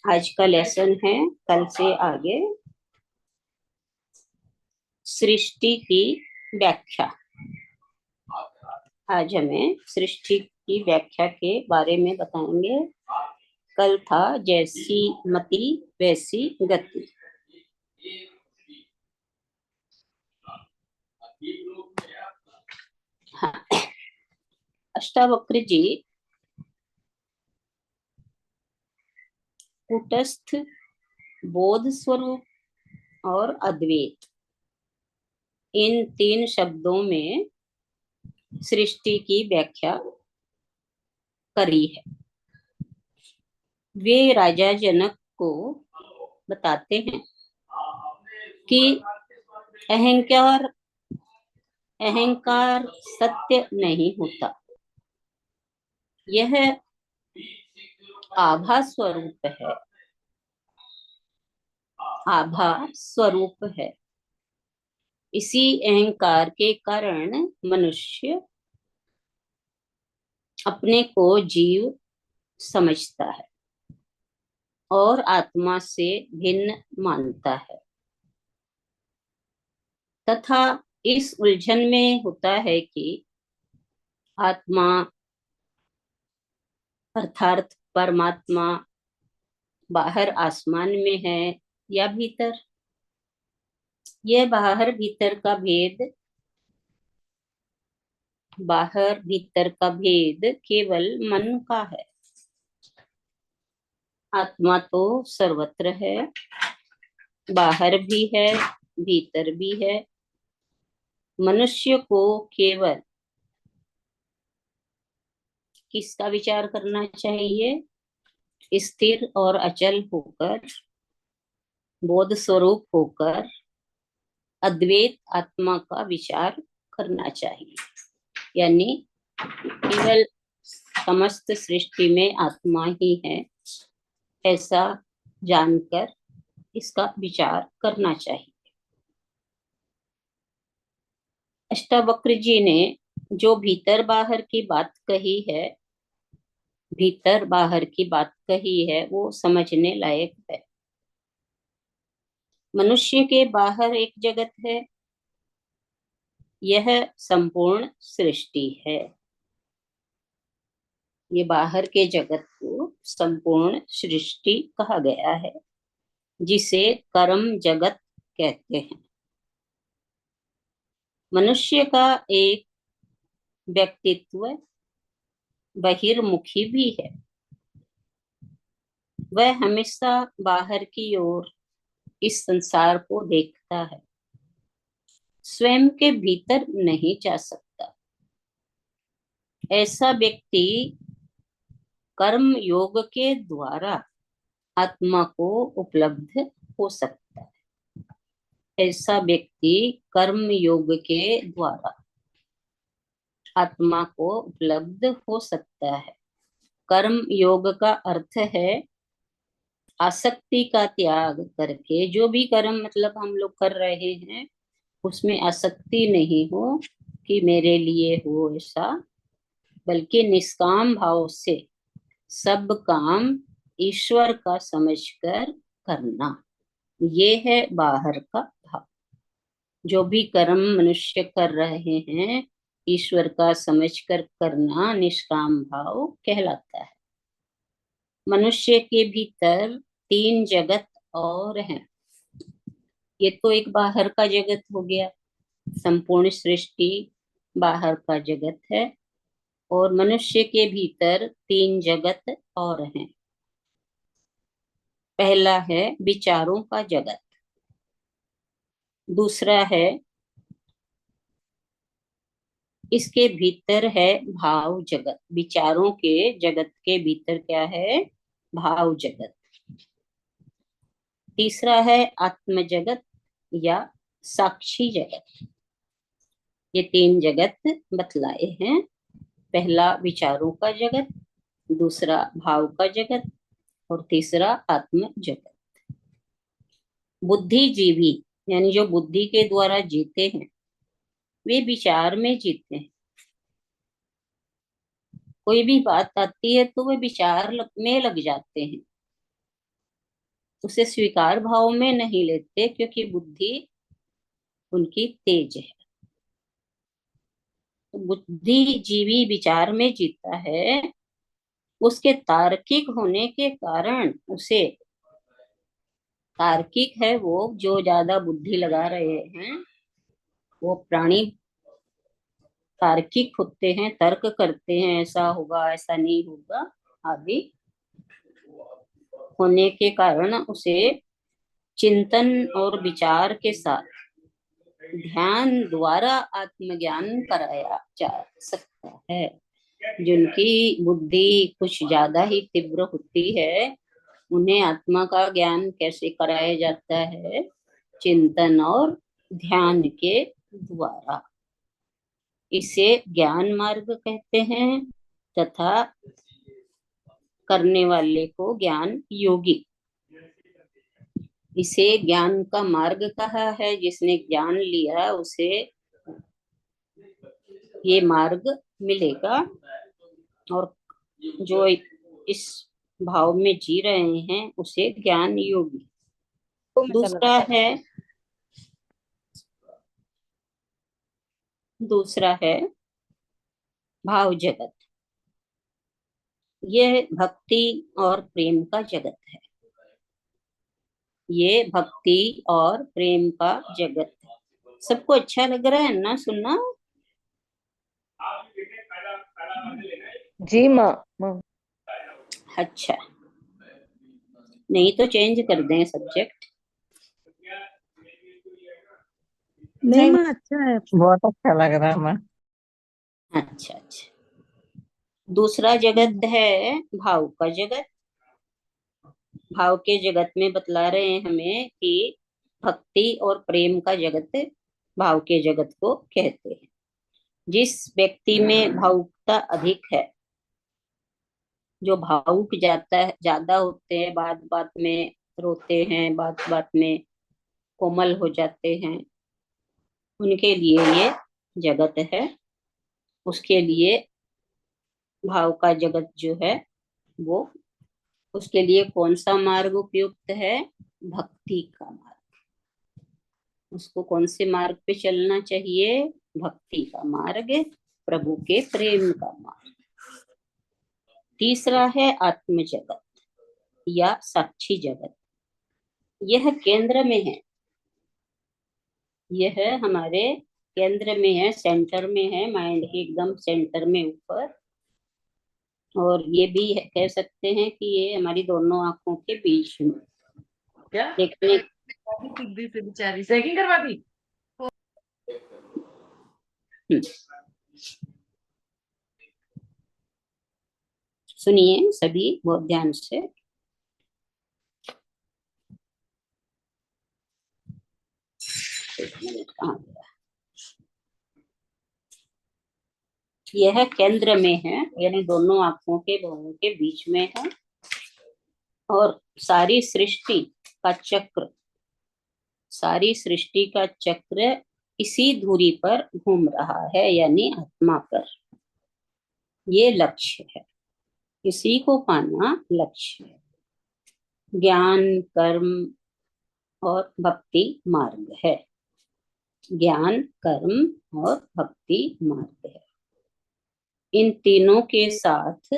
आज का लेसन है कल से आगे सृष्टि की व्याख्या। आज हमें सृष्टि की व्याख्या के बारे में बताएंगे। कल था जैसी मति वैसी गति। हाँ, अष्टावक्र जी कूटस्थ, बोध स्वरूप और अद्वैत, इन तीन शब्दों में सृष्टि की व्याख्या करी है। वे राजा जनक को बताते हैं कि अहंकार अहंकार सत्य नहीं होता, यह आभा स्वरूप है। आभा स्वरूप है। इसी अहंकार के कारण मनुष्य अपने को जीव समझता है और आत्मा से भिन्न मानता है, तथा इस उलझन में होता है कि आत्मा अर्थात परमात्मा बाहर आसमान में है या भीतर। यह बाहर भीतर का भेद केवल मन का है। आत्मा तो सर्वत्र है, बाहर भी है, भीतर भी है। मनुष्य को केवल किसका विचार करना चाहिए? स्थिर और अचल होकर, बोध स्वरूप होकर अद्वैत आत्मा का विचार करना चाहिए। यानी केवल समस्त सृष्टि में आत्मा ही है, ऐसा जानकर इसका विचार करना चाहिए। अष्टावक्र जी ने जो भीतर बाहर की बात कही है वो समझने लायक है। मनुष्य के बाहर एक जगत है, यह संपूर्ण सृष्टि है। ये बाहर के जगत को संपूर्ण सृष्टि कहा गया है, जिसे कर्म जगत कहते हैं। मनुष्य का एक व्यक्तित्व बहिर्मुखी भी है। वह हमेशा बाहर की ओर इस संसार को देखता है, स्वयं के भीतर नहीं जा सकता। ऐसा व्यक्ति कर्म योग के द्वारा आत्मा को उपलब्ध हो सकता है। ऐसा व्यक्ति कर्म योग के द्वारा आत्मा को उपलब्ध हो सकता है। कर्म योग का अर्थ है आसक्ति का त्याग करके, जो भी कर्म मतलब हम लोग कर रहे हैं उसमें आसक्ति नहीं हो कि मेरे लिए हो ऐसा, बल्कि निष्काम भाव से सब काम ईश्वर का समझकर करना, ये है बाहर का भाव। जो भी कर्म मनुष्य कर रहे हैं ईश्वर का समझकर करना निष्काम भाव कहलाता है। मनुष्य के भीतर तीन जगत और हैं। ये तो एक बाहर का जगत हो गया, संपूर्ण सृष्टि बाहर का जगत है, और मनुष्य के भीतर तीन जगत और हैं। पहला है विचारों का जगत, दूसरा है इसके भीतर है भाव जगत। विचारों के जगत के भीतर क्या है? भाव जगत। तीसरा है आत्म जगत या साक्षी जगत। ये तीन जगत बतलाए हैं। पहला विचारों का जगत, दूसरा भाव का जगत और तीसरा आत्म जगत। बुद्धिजीवी यानी जो बुद्धि के द्वारा जीते हैं वे विचार में जीते हैं। कोई भी बात आती है तो वे विचार में लग जाते हैं, उसे स्वीकार भाव में नहीं लेते, क्योंकि बुद्धि उनकी तेज है। तो बुद्धिजीवी विचार में जीता है, उसके तार्किक होने के कारण उसे, तार्किक है वो जो ज्यादा बुद्धि लगा रहे हैं, वो प्राणी तार्किक होते हैं, तर्क करते हैं, ऐसा होगा ऐसा नहीं होगा आदि होने के कारण उसे चिंतन और विचार के साथ ध्यान द्वारा आत्मज्ञान कराया जा सकता है। जिनकी बुद्धि कुछ ज्यादा ही तीव्र होती है, उन्हें आत्मा का ज्ञान कैसे कराया जाता है? चिंतन और ध्यान के द्वारा। इसे ज्ञान मार्ग कहते हैं, तथा करने वाले को ज्ञान योगी। इसे ज्ञान का मार्ग कहा है। जिसने ज्ञान लिया उसे ये मार्ग मिलेगा, और जो इस भाव में जी रहे हैं उसे ज्ञान योगी। दूसरा है भाव जगत। यह भक्ति और प्रेम का जगत है। ये भक्ति और प्रेम का जगत है। सबको अच्छा लग रहा है ना सुनना? जी माँ। अच्छा, नहीं तो चेंज कर दें सब्जेक्ट। नहीं माँ, अच्छा है, बहुत अच्छा लग रहा है माँ। अच्छा अच्छा। दूसरा जगत है भाव का जगत। भाव के जगत में बतला रहे हैं हमें कि भक्ति और प्रेम का जगत भाव के जगत को कहते हैं। जिस व्यक्ति में भावुकता अधिक है, जो भावुक जाता है ज्यादा होते हैं, बात बात में रोते हैं, बात बात में कोमल हो जाते हैं, उनके लिए ये जगत है। उसके लिए भाव का जगत जो है वो, उसके लिए कौन सा मार्ग उपयुक्त है? भक्ति का मार्ग। उसको कौन से मार्ग पे चलना चाहिए? भक्ति का मार्ग, प्रभु के प्रेम का मार्ग। तीसरा है आत्म जगत या साक्षी जगत। यह केंद्र में है, यह हमारे केंद्र में है, सेंटर में है, माइंड के एकदम सेंटर में ऊपर। और ये भी कह सकते हैं कि ये हमारी दोनों आंखों के बीच में। क्या देखने से बेचारी सैकिंग करवा दी। सुनिए सभी बहुत ध्यान से। यह केंद्र में है, यानी दोनों आंखों के भवों के बीच में है, और सारी सृष्टि का चक्र, सारी सृष्टि का चक्र इसी धुरी पर घूम रहा है, यानी आत्मा पर। ये लक्ष्य है, इसी को पाना लक्ष्य है। ज्ञान, कर्म और भक्ति मार्ग है। ज्ञान, कर्म और भक्ति मार्ग है। इन तीनों के साथ